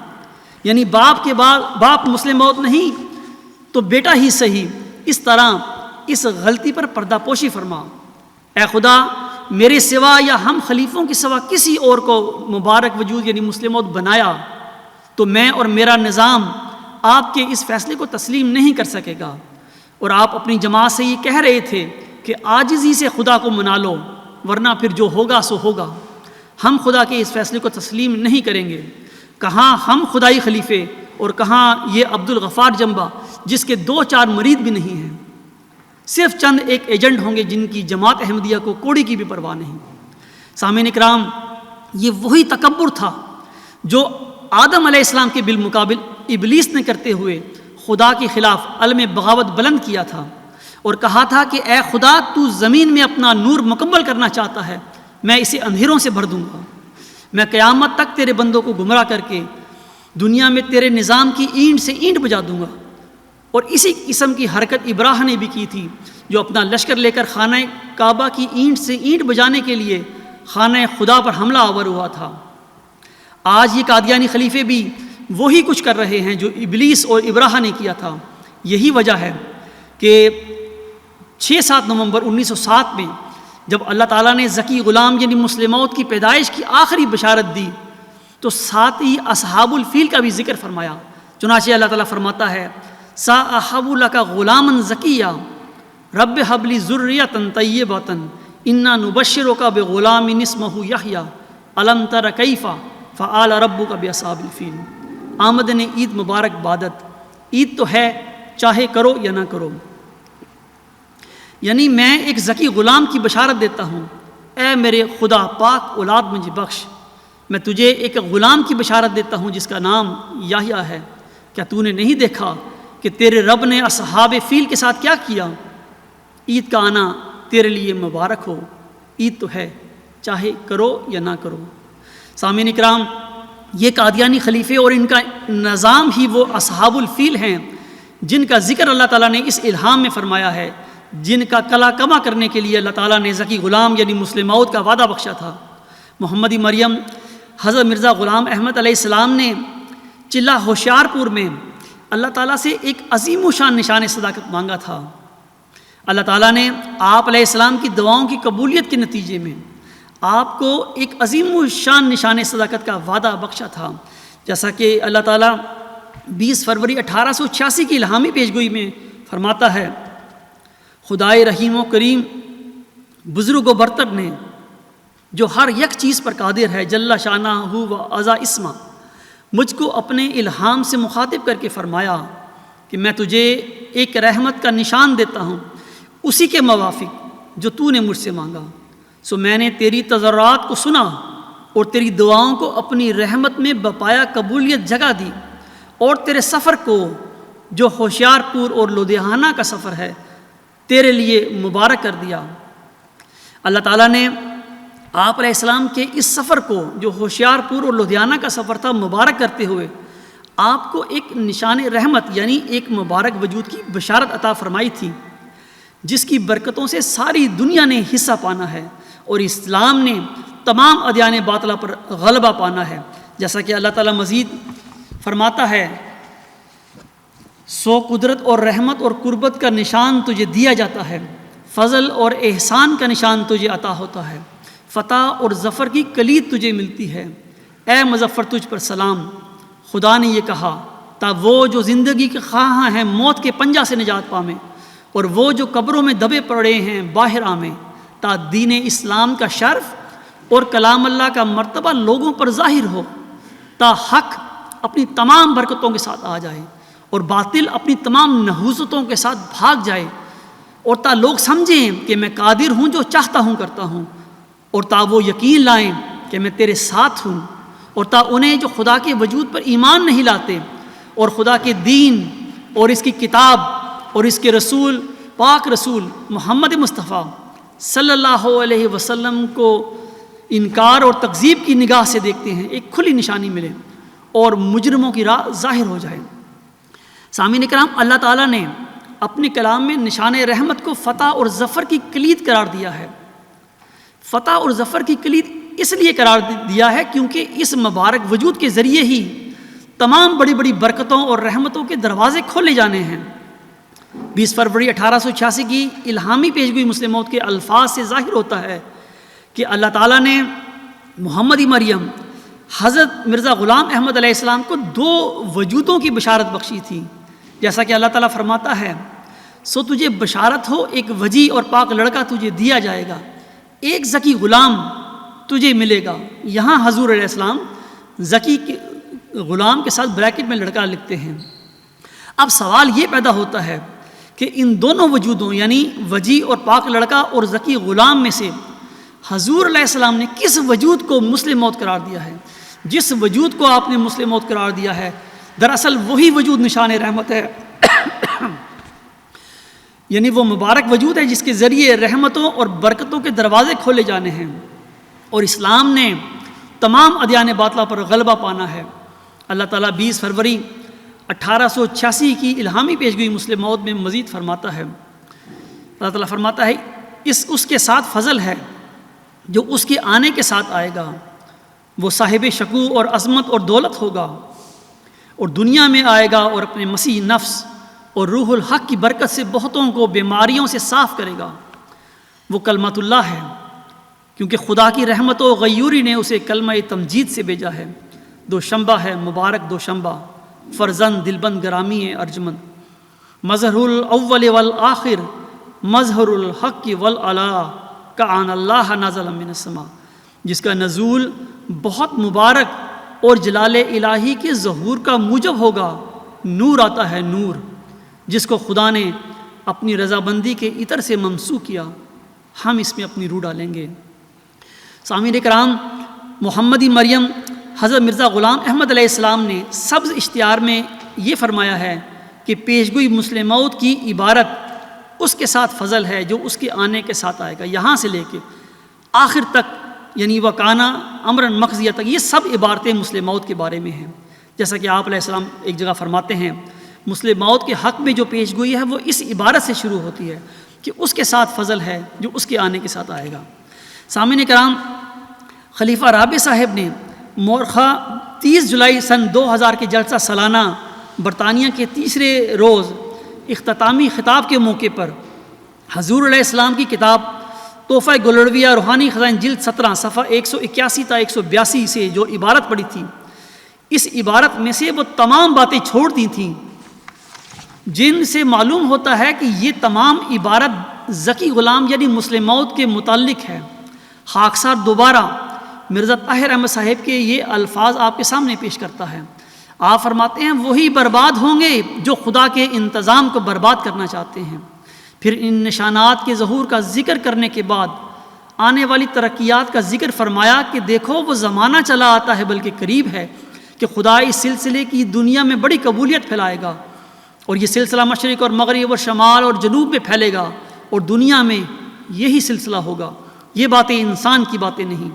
یعنی باپ کے باپ مسلم موعود نہیں تو بیٹا ہی صحیح، اس طرح اس غلطی پر پردہ پوشی فرما۔ اے خدا، میرے سوا یا ہم خلیفوں کے سوا کسی اور کو مبارک وجود یعنی مسلم موعود بنایا تو میں اور میرا نظام آپ کے اس فیصلے کو تسلیم نہیں کر سکے گا، اور آپ اپنی جماعت سے یہ کہہ رہے تھے کہ عاجزی سے خدا کو منا لو، ورنہ پھر جو ہوگا سو ہوگا۔ ہم خدا کے اس فیصلے کو تسلیم نہیں کریں گے، کہاں ہم خدائی خلیفے اور کہاں یہ عبدالغفار جنبہ جس کے 2-4 مرید بھی نہیں ہیں، صرف چند ایک ایجنٹ ہوں گے جن کی جماعت احمدیہ کو کوڑی کی بھی پرواہ نہیں۔ سامعین کرام، یہ وہی تکبر تھا جو آدم علیہ السلام کے بالمقابل ابلیس نے کرتے ہوئے خدا کے خلاف علم بغاوت بلند کیا تھا، اور کہا تھا کہ اے خدا، تو زمین میں اپنا نور مکمل کرنا چاہتا ہے، میں اسے اندھیروں سے بھر دوں گا، میں قیامت تک تیرے بندوں کو گمراہ کر کے دنیا میں تیرے نظام کی اینٹ سے اینٹ بجا دوں گا۔ اور اسی قسم کی حرکت ابراہ نے بھی کی تھی، جو اپنا لشکر لے کر خانہ کعبہ کی اینٹ سے اینٹ بجانے کے لیے خانہ خدا پر حملہ آور ہوا تھا۔ آج یہ قادیانی خلیفے بھی وہی کچھ کر رہے ہیں جو ابلیس اور ابراہ نے کیا تھا۔ یہی وجہ ہے کہ 6-7 نومبر 1907 میں جب اللہ تعالیٰ نے ذکی غلام یعنی مسلم موعود کی پیدائش کی آخری بشارت دی تو ساتھ ہی اصحاب الفیل کا بھی ذکر فرمایا۔ چنانچہ اللہ تعالیٰ فرماتا ہے سَأَحَبُ لَكَ غُلَامًا زَكِيًّا رَبِّ هَبْ لِي ذُرِّيَّةً طَيِّبَةً إِنَّا نُبَشِّرُكَ بِغُلَامٍ اسْمُهُ يَحْيَىٰ أَلَمْ تَرَ كَيْفَ فَعَلَ رَبُّكَ بِأَصْحَابِ الْفِيلِ۔ آمدن عید مبارک بادت، عید تو ہے چاہے کرو یا نہ کرو، یعنی میں ایک ذکی غلام کی بشارت دیتا ہوں، اے میرے خدا پاک اولاد مجھے بخش، میں تجھے ایک غلام کی بشارت دیتا ہوں جس کا نام یحییٰ ہے۔ کیا تو نے نہیں دیکھا کہ تیرے رب نے اصحاب فیل کے ساتھ کیا کیا؟ عید کا آنا تیرے لیے مبارک ہو، عید تو ہے، چاہے کرو یا نہ کرو۔ سامعین اکرام، یہ قادیانی خلیفے اور ان کا نظام ہی وہ اصحاب الفیل ہیں جن کا ذکر اللہ تعالیٰ نے اس الہام میں فرمایا ہے، جن کا کلا کما کرنے کے لیے اللہ تعالیٰ نے ذکی غلام یعنی مسلم موعود کا وعدہ بخشا تھا۔ محمدی مریم حضرت مرزا غلام احمد علیہ السلام نے چلہ ہوشیار پور میں اللہ تعالیٰ سے ایک عظیم و شان نشان صداقت مانگا تھا۔ اللہ تعالیٰ نے آپ علیہ السلام کی دعاؤں کی قبولیت کے نتیجے میں آپ کو ایک عظیم و شان نشان صداقت کا وعدہ بخشا تھا، جیسا کہ اللہ تعالیٰ 20 فروری 1886 کی الہامی پیشگوئی میں فرماتا ہے، خدائے رحیم و کریم بزرگ و برتر نے جو ہر یک چیز پر قادر ہے جل شانہ و عزا اسما، مجھ کو اپنے الہام سے مخاطب کر کے فرمایا کہ میں تجھے ایک رحمت کا نشان دیتا ہوں اسی کے موافق جو تو نے مجھ سے مانگا۔ سو میں نے تیری تضرعات کو سنا اور تیری دعاؤں کو اپنی رحمت میں بپایا قبولیت جگہ دی، اور تیرے سفر کو جو ہوشیار پور اور لدھیانہ کا سفر ہے تیرے لیے مبارک کر دیا۔ اللہ تعالیٰ نے آپ علیہ السلام کے اس سفر کو جو ہوشیار پور اور لدھیانہ کا سفر تھا مبارک کرتے ہوئے آپ کو ایک نشان رحمت یعنی ایک مبارک وجود کی بشارت عطا فرمائی تھی، جس کی برکتوں سے ساری دنیا نے حصہ پانا ہے اور اسلام نے تمام ادیان باطلہ پر غلبہ پانا ہے۔ جیسا کہ اللہ تعالیٰ مزید فرماتا ہے، سو قدرت اور رحمت اور قربت کا نشان تجھے دیا جاتا ہے، فضل اور احسان کا نشان تجھے عطا ہوتا ہے، فتح اور ظفر کی کلید تجھے ملتی ہے۔ اے مظفر تجھ پر سلام، خدا نے یہ کہا تا وہ جو زندگی کے خواہاں ہیں موت کے پنجہ سے نجات پامیں، اور وہ جو قبروں میں دبے پڑے ہیں باہر آمیں، تا دین اسلام کا شرف اور کلام اللہ کا مرتبہ لوگوں پر ظاہر ہو، تا حق اپنی تمام برکتوں کے ساتھ آ جائے اور باطل اپنی تمام نحوستوں کے ساتھ بھاگ جائے، اور تا لوگ سمجھیں کہ میں قادر ہوں جو چاہتا ہوں کرتا ہوں، اور تا وہ یقین لائیں کہ میں تیرے ساتھ ہوں، اور تا انہیں جو خدا کے وجود پر ایمان نہیں لاتے اور خدا کے دین اور اس کی کتاب اور اس کے رسول پاک رسول محمد مصطفیٰ صلی اللہ علیہ وسلم کو انکار اور تکذیب کی نگاہ سے دیکھتے ہیں، ایک کھلی نشانی ملے اور مجرموں کی راہ ظاہر ہو جائے۔ سامعین اکرام، اللہ تعالیٰ نے اپنے کلام میں نشان رحمت کو فتح اور ظفر کی کلید قرار دیا ہے۔ فتح اور ظفر کی کلید اس لیے قرار دیا ہے کیونکہ اس مبارک وجود کے ذریعے ہی تمام بڑی بڑی برکتوں اور رحمتوں کے دروازے کھولے جانے ہیں۔ 20 فروری 1886 کی الہامی پیشگوئی مسلم موعود کے الفاظ سے ظاہر ہوتا ہے کہ اللہ تعالیٰ نے محمدی مریم حضرت مرزا غلام احمد علیہ السلام کو 2 وجودوں کی بشارت بخشی تھی، جیسا کہ اللہ تعالیٰ فرماتا ہے، سو تجھے بشارت ہو ایک وجی اور پاک لڑکا تجھے دیا جائے گا، ایک ذکی غلام تجھے ملے گا۔ یہاں حضور علیہ السلام ذکی غلام کے ساتھ بریکٹ میں لڑکا لکھتے ہیں۔ اب سوال یہ پیدا ہوتا ہے کہ ان دونوں وجودوں یعنی وجی اور پاک لڑکا اور ذکی غلام میں سے حضور علیہ السلام نے کس وجود کو مسلم موعود قرار دیا ہے؟ جس وجود کو آپ نے مسلم موعود قرار دیا ہے دراصل وہی وجود نشان رحمت ہے، یعنی وہ مبارک وجود ہے جس کے ذریعے رحمتوں اور برکتوں کے دروازے کھولے جانے ہیں اور اسلام نے تمام ادیان باطلہ پر غلبہ پانا ہے۔ اللہ تعالیٰ 20 فروری 1886 کی الہامی پیشگوئی مسلم موعود میں مزید فرماتا ہے، اللہ تعالیٰ فرماتا ہے، اس کے ساتھ فضل ہے جو اس کے آنے کے ساتھ آئے گا، وہ صاحب شکوہ اور عظمت اور دولت ہوگا اور دنیا میں آئے گا اور اپنے مسیح نفس اور روح الحق کی برکت سے بہتوں کو بیماریوں سے صاف کرے گا۔ وہ کلمۃ اللہ ہے کیونکہ خدا کی رحمت و غیوری نے اسے کلمہ تمجید سے بھیجا ہے۔ دوشنبہ ہے مبارک دوشنبہ، فرزند دلبند گرامی ارجمند، مظہر الاول والآخر، مظہر الحق والعلا، کعان اللہ نازل من السماء، جس کا نزول بہت مبارک اور جلال الہی کے ظہور کا موجب ہوگا۔ نور آتا ہے نور، جس کو خدا نے اپنی رضابندی کے عطر سے ممسوح کیا، ہم اس میں اپنی روح ڈالیں گے۔ سامعین کرام، محمدی مریم حضرت مرزا غلام احمد علیہ السلام نے سبز اشتہار میں یہ فرمایا ہے کہ پیشگوئی مسلم موعود کی عبارت اس کے ساتھ فضل ہے جو اس کے آنے کے ساتھ آئے گا، یہاں سے لے کے آخر تک، یعنی وکانا امرن مخزیہ تک، یہ سب عبارتیں مسلم موعود کے بارے میں ہیں۔ جیسا کہ آپ علیہ السلام ایک جگہ فرماتے ہیں مسلم موعود کے حق میں جو پیشگوئی ہے وہ اس عبارت سے شروع ہوتی ہے کہ اس کے ساتھ فضل ہے جو اس کے آنے کے ساتھ آئے گا۔ سامعین کرام، خلیفہ رابع صاحب نے مورخہ 30 جولائی سن 2000 کے جلسہ سالانہ برطانیہ کے تیسرے روز اختتامی خطاب کے موقع پر حضور علیہ السلام کی کتاب تحفہ گلڑویہ روحانی خزائن جلد 17 صفحہ 181 تا 182 سے جو عبارت پڑھی تھی، اس عبارت میں سے وہ تمام باتیں چھوڑ دی تھیں جن سے معلوم ہوتا ہے کہ یہ تمام عبارت ذکی غلام یعنی مسلم موعود کے متعلق ہے۔ خاکسار دوبارہ مرزا طاہر احمد صاحب کے یہ الفاظ آپ کے سامنے پیش کرتا ہے۔ آپ فرماتے ہیں وہی برباد ہوں گے جو خدا کے انتظام کو برباد کرنا چاہتے ہیں۔ پھر ان نشانات کے ظہور کا ذکر کرنے کے بعد آنے والی ترقیات کا ذکر فرمایا کہ دیکھو وہ زمانہ چلا آتا ہے بلکہ قریب ہے کہ خدا اس سلسلے کی دنیا میں بڑی قبولیت پھیلائے گا، اور یہ سلسلہ مشرق اور مغرب اور شمال اور جنوب میں پھیلے گا، اور دنیا میں یہی سلسلہ ہوگا۔ یہ باتیں انسان کی باتیں نہیں،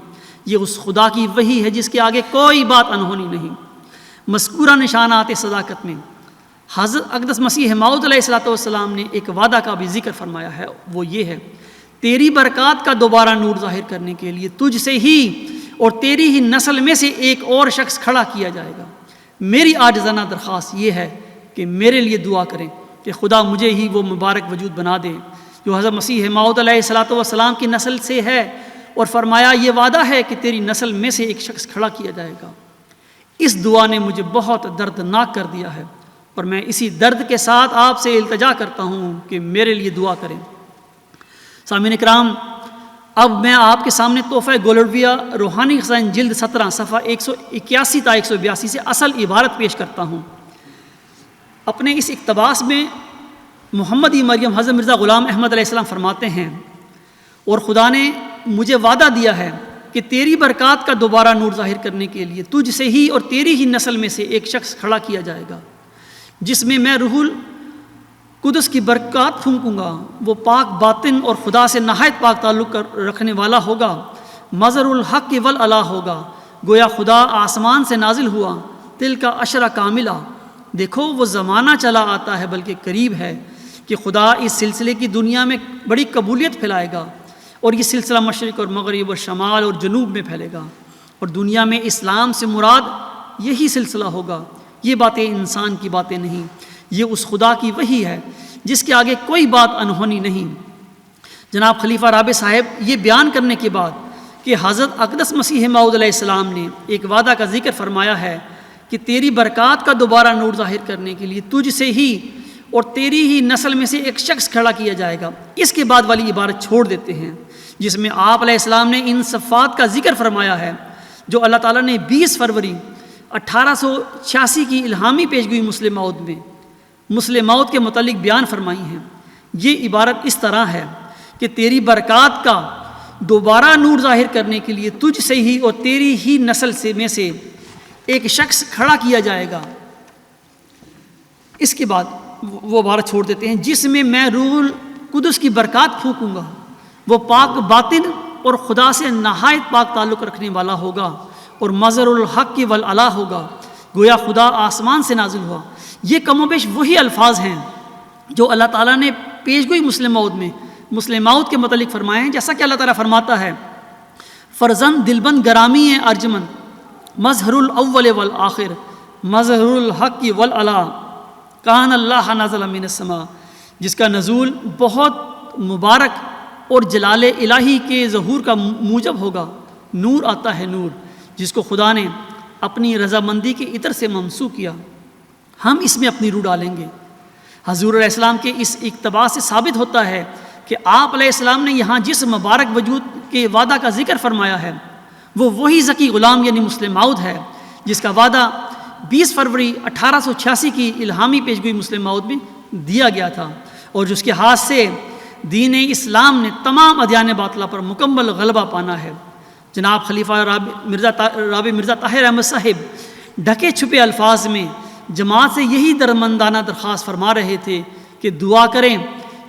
یہ اس خدا کی وحی ہے جس کے آگے کوئی بات انہونی نہیں۔ مذکورہ نشانات صداقت میں حضرت اقدس مسیح موعود علیہ الصلوۃ والسلام نے ایک وعدہ کا بھی ذکر فرمایا ہے، وہ یہ ہے تیری برکات کا دوبارہ نور ظاہر کرنے کے لیے تجھ سے ہی اور تیری ہی نسل میں سے ایک اور شخص کھڑا کیا جائے گا۔ میری عاجزانہ درخواست یہ ہے کہ میرے لیے دعا کریں کہ خدا مجھے ہی وہ مبارک وجود بنا دے جو حضرت مسیح موعود علیہ الصلوۃ والسلام کی نسل سے ہے، اور فرمایا یہ وعدہ ہے کہ تیری نسل میں سے ایک شخص کھڑا کیا جائے گا۔ اس دعا نے مجھے بہت دردناک کر دیا ہے، اور میں اسی درد کے ساتھ آپ سے التجا کرتا ہوں کہ میرے لیے دعا کریں۔ سامعین کرام، اب میں آپ کے سامنے تحفہ گولڑویہ روحانی خزائن جلد 17 صفحہ 181 تا 182 سے اصل عبارت پیش کرتا ہوں۔ اپنے اس اقتباس میں محمدی مریم حضرت مرزا غلام احمد علیہ السلام فرماتے ہیں اور خدا نے مجھے وعدہ دیا ہے کہ تیری برکات کا دوبارہ نور ظاہر کرنے کے لیے تجھ سے ہی اور تیری ہی نسل میں سے ایک شخص کھڑا کیا جائے گا جس میں میں روح القدس کی برکات پھونکوں گا۔ وہ پاک باطن اور خدا سے نہایت پاک تعلق رکھنے والا ہوگا، مظہر الحق والعلا ہوگا، گویا خدا آسمان سے نازل ہوا، تل کا عشرہ کاملہ۔ دیکھو وہ زمانہ چلا آتا ہے بلکہ قریب ہے کہ خدا اس سلسلے کی دنیا میں بڑی قبولیت پھیلائے گا، اور یہ سلسلہ مشرق اور مغرب اور شمال اور جنوب میں پھیلے گا، اور دنیا میں اسلام سے مراد یہی سلسلہ ہوگا۔ یہ باتیں انسان کی باتیں نہیں، یہ اس خدا کی وحی ہے جس کے آگے کوئی بات انہونی نہیں۔ جناب خلیفہ رابع صاحب یہ بیان کرنے کے بعد کہ حضرت اقدس مسیح موعود علیہ السلام نے ایک وعدہ کا ذکر فرمایا ہے کہ تیری برکات کا دوبارہ نور ظاہر کرنے کے لیے تجھ سے ہی اور تیری ہی نسل میں سے ایک شخص کھڑا کیا جائے گا، اس کے بعد والی عبارت چھوڑ دیتے ہیں جس میں آپ علیہ السلام نے ان صفات کا ذکر فرمایا ہے جو اللہ تعالیٰ نے 20 فروری 1886 کی الہامی پیشگوئی مسلم موعود کے متعلق بیان فرمائی ہیں۔ یہ عبارت اس طرح ہے کہ تیری برکات کا دوبارہ نور ظاہر کرنے کے لیے تجھ سے ہی اور تیری ہی نسل میں سے ایک شخص کھڑا کیا جائے گا۔ اس کے بعد وہ عبارت چھوڑ دیتے ہیں جس میں میں روح القدس کی برکات پھونکوں گا، وہ پاک باطن اور خدا سے نہایت پاک تعلق رکھنے والا ہوگا، اور مظہر الحق والعلا ہوگا، گویا خدا آسمان سے نازل ہوا۔ یہ کم و بیش وہی الفاظ ہیں جو اللہ تعالیٰ نے پیشگوئی مسلم موعود کے متعلق فرمائے ہیں، جیسا کہ اللہ تعالیٰ فرماتا ہے فرزند دلبند گرامی ارجمند مظہر الاول والآخر مظہر الحق والعلا کان اللہ نزل من السماء، جس کا نزول بہت مبارک اور جلال الہی کے ظہور کا موجب ہوگا۔ نور آتا ہے نور، جس کو خدا نے اپنی رضامندی کے عطر سے ممسو کیا، ہم اس میں اپنی روح ڈالیں گے۔ حضور علیہ السلام کے اس اقتباس سے ثابت ہوتا ہے کہ آپ علیہ السلام نے یہاں جس مبارک وجود کے وعدہ کا ذکر فرمایا ہے وہ وہی ذکی غلام یعنی مسلم موعود ہے جس کا وعدہ 20 فروری 1886 کی الہامی پیشگوئی مسلم موعود میں دیا گیا تھا، اور جس کے ہاتھ سے دین اسلام نے تمام ادیان باطلہ پر مکمل غلبہ پانا ہے۔ جناب خلیفہ رابع مرزا طاہر احمد صاحب ڈھکے چھپے الفاظ میں جماعت سے یہی درمندانہ درخواست فرما رہے تھے کہ دعا کریں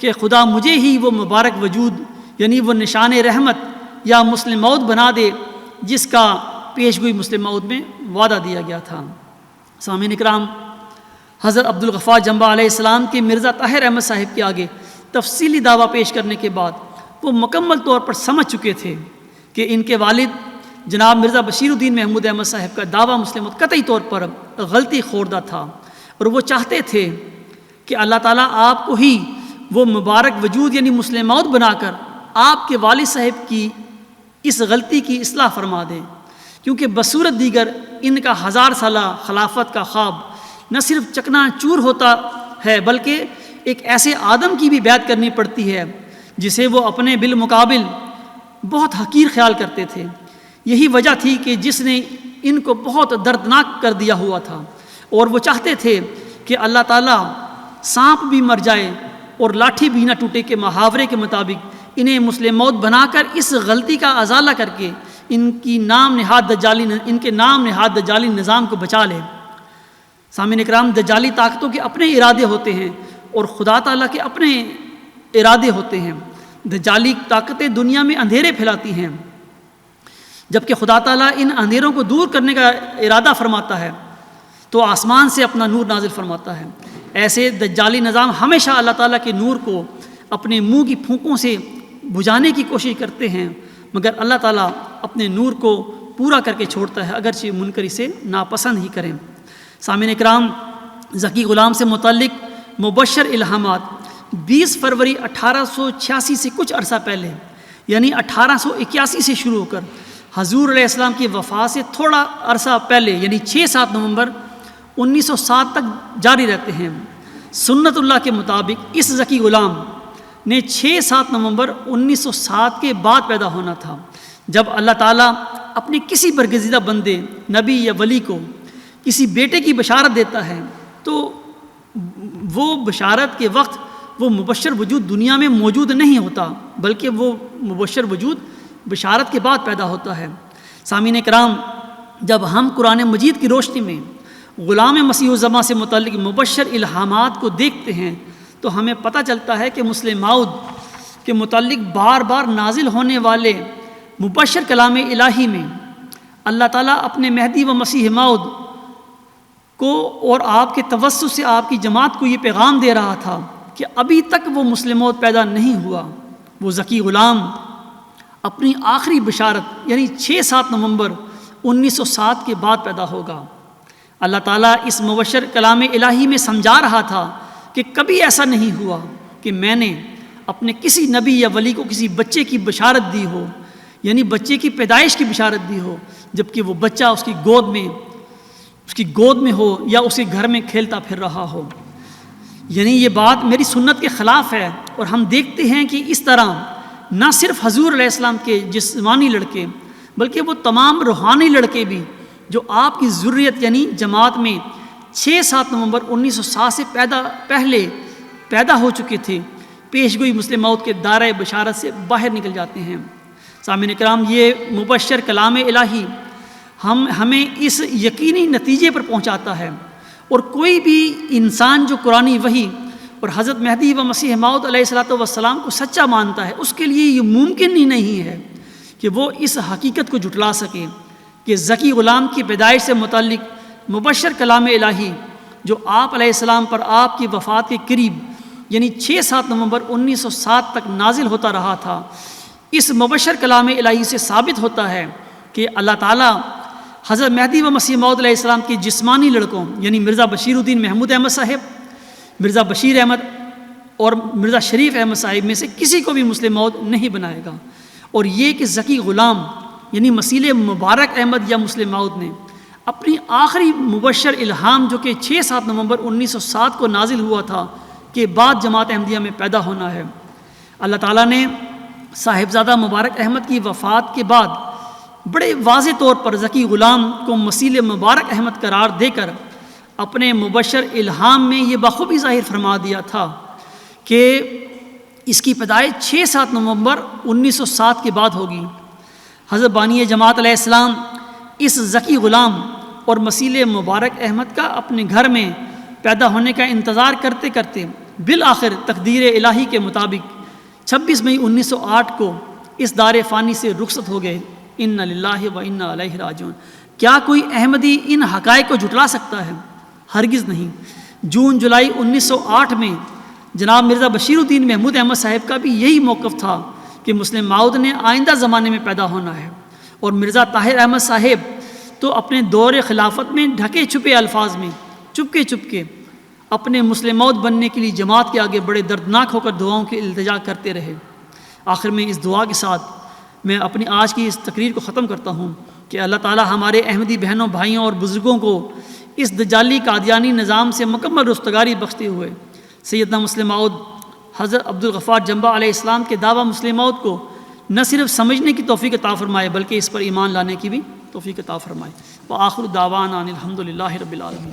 کہ خدا مجھے ہی وہ مبارک وجود یعنی وہ نشان رحمت یا مسلم موت بنا دے جس کا پیش گوئی مسلم موت میں وعدہ دیا گیا تھا۔ سامعین اکرام، حضرت عبدالغفار جنبہ علیہ السلام کے مرزا طاہر احمد صاحب کے آگے تفصیلی دعویٰ پیش کرنے کے بعد وہ مکمل طور پر سمجھ چکے تھے کہ ان کے والد جناب مرزا بشیر الدین محمود احمد صاحب کا دعویٰ مسلم موت قطعی طور پر غلطی خوردہ تھا، اور وہ چاہتے تھے کہ اللہ تعالیٰ آپ کو ہی وہ مبارک وجود یعنی مسلم موت بنا کر آپ کے والد صاحب کی اس غلطی کی اصلاح فرما دے، کیونکہ بصورت دیگر ان کا 1000 سالہ خلافت کا خواب نہ صرف چکنا چور ہوتا ہے بلکہ ایک ایسے آدم کی بھی بیعت کرنی پڑتی ہے جسے وہ اپنے بالمقابل بہت حقیر خیال کرتے تھے۔ یہی وجہ تھی کہ جس نے ان کو بہت دردناک کر دیا ہوا تھا، اور وہ چاہتے تھے کہ اللہ تعالیٰ سانپ بھی مر جائے اور لاٹھی بھی نہ ٹوٹے کے محاورے کے مطابق انہیں مسلم موت بنا کر اس غلطی کا ازالہ کر کے ان کے نام نہاد دجالی نظام کو بچا لے۔ سامعین اکرام، دجالی طاقتوں کے اپنے ارادے ہوتے ہیں اور خدا تعالیٰ کے اپنے ارادے ہوتے ہیں۔ دجالی طاقتیں دنیا میں اندھیرے پھیلاتی ہیں، جبکہ خدا تعالیٰ ان اندھیروں کو دور کرنے کا ارادہ فرماتا ہے تو آسمان سے اپنا نور نازل فرماتا ہے۔ ایسے دجالی نظام ہمیشہ اللہ تعالیٰ کے نور کو اپنے منہ کی پھونکوں سے بجھانے کی کوشش کرتے ہیں، مگر اللہ تعالیٰ اپنے نور کو پورا کر کے چھوڑتا ہے، اگرچہ منکر اسے ناپسند ہی کریں۔ سامعین اکرام، ذکی غلام سے متعلق مبشر الہامات 20 فروری 1886 سے کچھ عرصہ پہلے یعنی 1881 سے شروع ہو کر حضور علیہ السلام کی وفات سے تھوڑا عرصہ پہلے یعنی 6-7 نومبر 1907 تک جاری رہتے ہیں۔ سنت اللہ کے مطابق اس ذکی غلام نے 6-7 نومبر 1907 کے بعد پیدا ہونا تھا، جب اللہ تعالیٰ اپنے کسی برگزیدہ بندے نبی یا ولی کو کسی بیٹے کی بشارت دیتا ہے تو وہ بشارت کے وقت وہ مبشر وجود دنیا میں موجود نہیں ہوتا، بلکہ وہ مبشر وجود بشارت کے بعد پیدا ہوتا ہے۔ سامعین کرام، جب ہم قرآن مجید کی روشنی میں غلام مسیح الزماں سے متعلق مبشر الہامات کو دیکھتے ہیں تو ہمیں پتہ چلتا ہے کہ مسلم موعود کے متعلق بار بار نازل ہونے والے مبشر کلام الہی میں اللہ تعالیٰ اپنے مہدی و مسیح موعود کو اور آپ کے توسط سے آپ کی جماعت کو یہ پیغام دے رہا تھا کہ ابھی تک وہ مسلم موعود پیدا نہیں ہوا۔ وہ ذکی غلام اپنی آخری بشارت یعنی 6-7 نومبر 1907 کے بعد پیدا ہوگا۔ اللہ تعالیٰ اس مبشر کلام الہی میں سمجھا رہا تھا کہ کبھی ایسا نہیں ہوا کہ میں نے اپنے کسی نبی یا ولی کو کسی بچے کی بشارت دی ہو، یعنی بچے کی پیدائش کی بشارت دی ہو، جبکہ وہ بچہ اس کی گود میں ہو یا اس کے گھر میں کھیلتا پھر رہا ہو۔ یعنی یہ بات میری سنت کے خلاف ہے، اور ہم دیکھتے ہیں کہ اس طرح نہ صرف حضور علیہ السلام کے جسمانی لڑکے بلکہ وہ تمام روحانی لڑکے بھی جو آپ کی ذریت یعنی جماعت میں 6-7 نومبر 1907 سے پہلے پیدا ہو چکے تھے، پیش گوئی مسلم موعود کے دائرۂ بشارت سے باہر نکل جاتے ہیں۔ سامعین کرام، یہ مبشر کلام الہی ہمیں اس یقینی نتیجے پر پہنچاتا ہے، اور کوئی بھی انسان جو قرآنی وحی اور حضرت مہدی و مسیح موعود علیہ الصلوۃ والسلام کو سچا مانتا ہے، اس کے لیے یہ ممکن ہی نہیں ہے کہ وہ اس حقیقت کو جھٹلا سکے کہ ذکی غلام کی پیدائش سے متعلق مبشر کلام الہی جو آپ علیہ السلام پر آپ کی وفات کے قریب یعنی 6-7 نومبر 1907 تک نازل ہوتا رہا تھا، اس مبشر کلام الہی سے ثابت ہوتا ہے کہ اللہ تعالیٰ حضرت مہدی و مسیح موعود علیہ السلام کے جسمانی لڑکوں یعنی مرزا بشیر الدین محمود احمد صاحب، مرزا بشیر احمد اور مرزا شریف احمد صاحب میں سے کسی کو بھی مسلم موعود نہیں بنائے گا، اور یہ کہ ذکی غلام یعنی مسیح مبارک احمد یا مسلم موعود نے اپنی آخری مبشر الہام جو کہ 6-7 نومبر 1907 کو نازل ہوا تھا کے بعد جماعت احمدیہ میں پیدا ہونا ہے۔ اللہ تعالیٰ نے صاحبزادہ مبارک احمد کی وفات کے بعد بڑے واضح طور پر ذکی غلام کو مسیح مبارک احمد قرار دے کر اپنے مبشر الہام میں یہ بخوبی ظاہر فرما دیا تھا کہ اس کی پیدائش 6-7 نومبر 1907 کے بعد ہوگی۔ حضرت بانی جماعت علیہ السلام اس ذکی غلام اور مسیل مبارک احمد کا اپنے گھر میں پیدا ہونے کا انتظار کرتے کرتے بالآخر تقدیر الہی کے مطابق 26 مئی 1908 کو اس دار فانی سے رخصت ہو گئے۔ ان للہ و انا الیہ راجعون۔ کیا کوئی احمدی ان حقائق کو جھٹلا سکتا ہے؟ ہرگز نہیں۔ جون جولائی 1908 میں جناب مرزا بشیر الدین محمود احمد صاحب کا بھی یہی موقف تھا کہ مسلم ماؤد نے آئندہ زمانے میں پیدا ہونا ہے، اور مرزا طاہر احمد صاحب تو اپنے دور خلافت میں ڈھکے چھپے الفاظ میں چپکے اپنے مسلم ماؤد بننے کے لیے جماعت کے آگے بڑے دردناک ہو کر دعاؤں کی التجا کرتے رہے۔ آخر میں اس دعا کے ساتھ میں اپنی آج کی اس تقریر کو ختم کرتا ہوں کہ اللہ تعالی ہمارے احمدی بہنوں، بھائیوں اور بزرگوں کو اس دجالی قادیانی نظام سے مکمل رستگاری بخشتے ہوئے سیدنا مسلم ماؤد حضرت عبدالغفار جنبہ علیہ السلام کے دعویٰ مسلم ماؤد کو نہ صرف سمجھنے کی توفیق عطا فرمائے بلکہ اس پر ایمان لانے کی بھی توفیق عطا فرمائے۔ وآخر دعوانا ان الحمد للہ رب العالمین۔